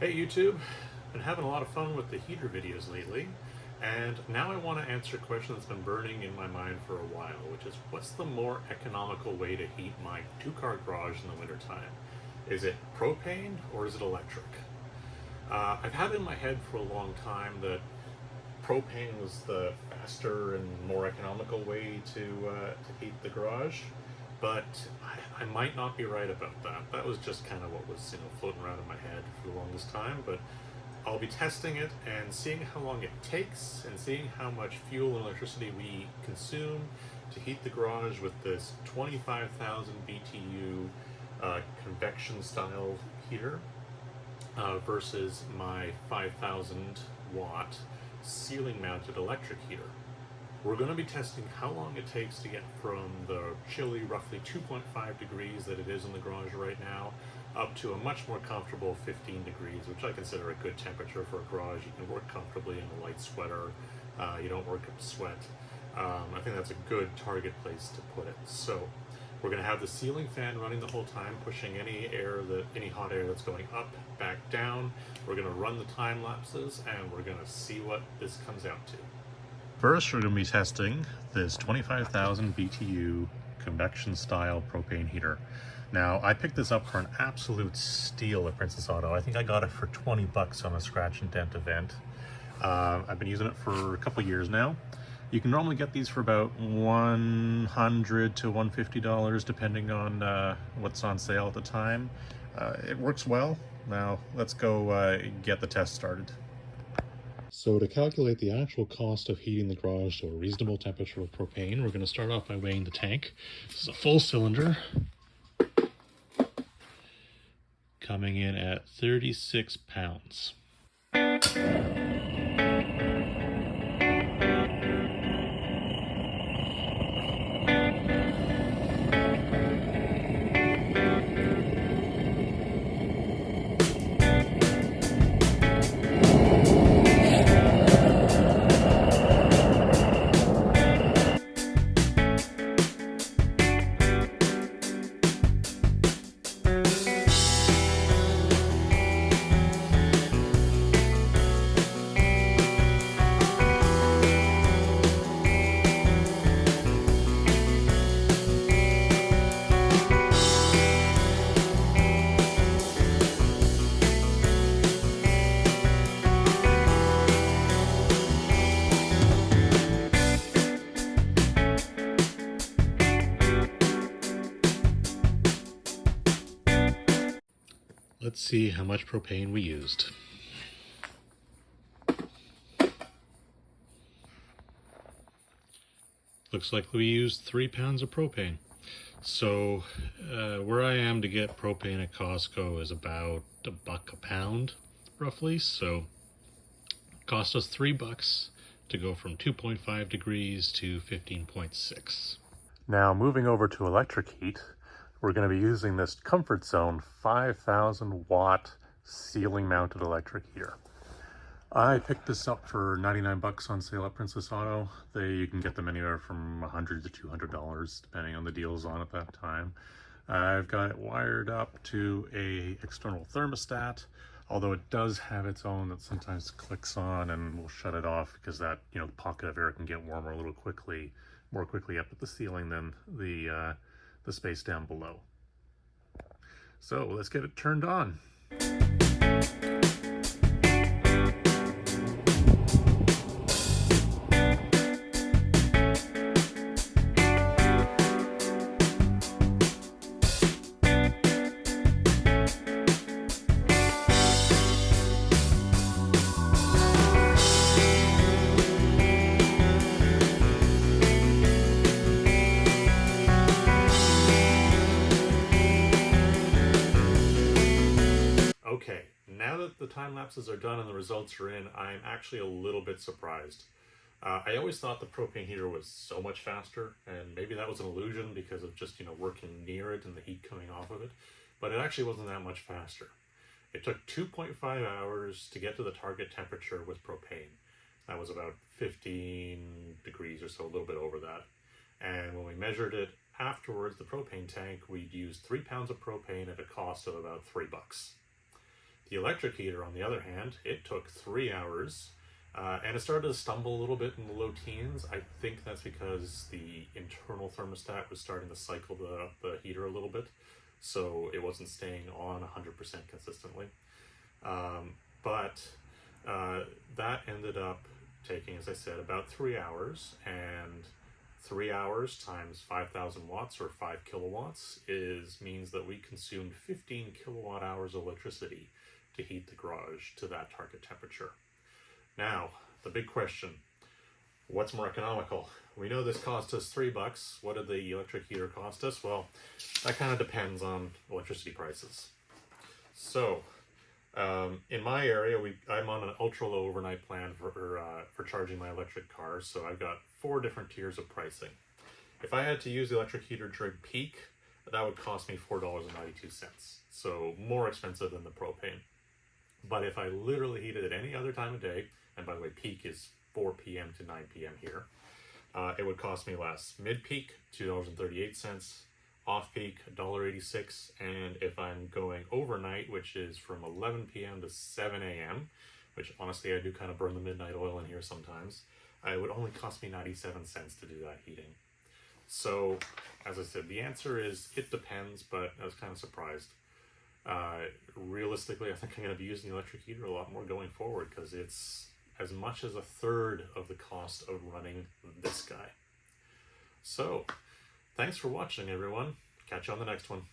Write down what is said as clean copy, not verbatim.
Hey YouTube, been having a lot of fun with the heater videos lately, and now I want to answer a question that's been burning in my mind for a while, which is what's the more economical way to heat my two-car garage in the wintertime? Is it propane or is it electric? I've had it in my head for a long time that propane was the faster and more economical way to heat the garage, but I might not be right about that. That was just kind of what was floating around in my head for the longest time. But I'll be testing it and seeing how long it takes and seeing how much fuel and electricity we consume to heat the garage with this 25,000 BTU convection style heater versus my 5,000 watt ceiling mounted electric heater. We're going to be testing how long it takes to get from the chilly roughly 2.5 degrees that it is in the garage right now up to a much more comfortable 15 degrees, which I consider a good temperature for a garage. You can work comfortably in a light sweater, you don't work up sweat. I think that's a good target place to put it. So we're going to have the ceiling fan running the whole time, pushing any hot air that's going up, back down. We're going to run the time lapses and we're going to see what this comes out to. First, we're going to be testing this 25,000 BTU convection style propane heater. Now, I picked this up for an absolute steal at Princess Auto. I think I got it for 20 bucks on a scratch and dent event. I've been using it for a couple years now. You can normally get these for about $100 to $150 depending on what's on sale at the time. It works well. Now, let's go get the test started. So to calculate the actual cost of heating the garage to a reasonable temperature of propane, we're going to start off by weighing the tank. This is a full cylinder, coming in at 36 pounds. Let's see how much propane we used. Looks like we used 3 pounds of propane. So where I am to get propane at Costco is about $1 a pound, roughly. So it cost us $3 to go from 2.5 degrees to 15.6. Now moving over to electric heat, we're going to be using this Comfort Zone 5,000 watt ceiling mounted electric heater. I picked this up for 99 bucks on sale at Princess Auto. You can get them anywhere from $100 to $200 depending on the deals on at that time. I've got it wired up to a external thermostat, although it does have its own that sometimes clicks on and will shut it off because that pocket of air can get warmer a little more quickly up at the ceiling than the space down below. So let's get it turned on. Okay, now that the time lapses are done and the results are in, I'm actually a little bit surprised. I always thought the propane heater was so much faster, and maybe that was an illusion because of just, working near it and the heat coming off of it, but it actually wasn't that much faster. It took 2.5 hours to get to the target temperature with propane. That was about 15 degrees or so, a little bit over that. And when we measured it afterwards, the propane tank, we'd used 3 pounds of propane at a cost of about $3. The electric heater, on the other hand, it took 3 hours, and it started to stumble a little bit in the low teens. I think that's because the internal thermostat was starting to cycle the heater a little bit, so it wasn't staying on 100% consistently. But that ended up taking, as I said, about 3 hours, and 3 hours times 5,000 watts or 5 kilowatts means that we consumed 15 kilowatt hours of electricity to heat the garage to that target temperature. Now, the big question, what's more economical? We know this cost us $3. What did the electric heater cost us? Well, that kind of depends on electricity prices. So, in my area, I'm on an ultra low overnight plan for charging my electric car, so I've got 4 different tiers of pricing. If I had to use the electric heater during peak, that would cost me $4.92, so more expensive than the propane. But if I literally heat it at any other time of day, and by the way, peak is 4 p.m. to 9 p.m. here, it would cost me less. Mid-peak, $2.38. Off-peak, $1.86, and if I'm going overnight, which is from 11 p.m. to 7 a.m., which honestly I do kind of burn the midnight oil in here sometimes, it would only cost me 97 cents to do that heating. So, as I said, the answer is it depends, but I was kind of surprised. Realistically, I think I'm going to be using the electric heater a lot more going forward because it's as much as a third of the cost of running this guy. So, thanks for watching, everyone. Catch you on the next one.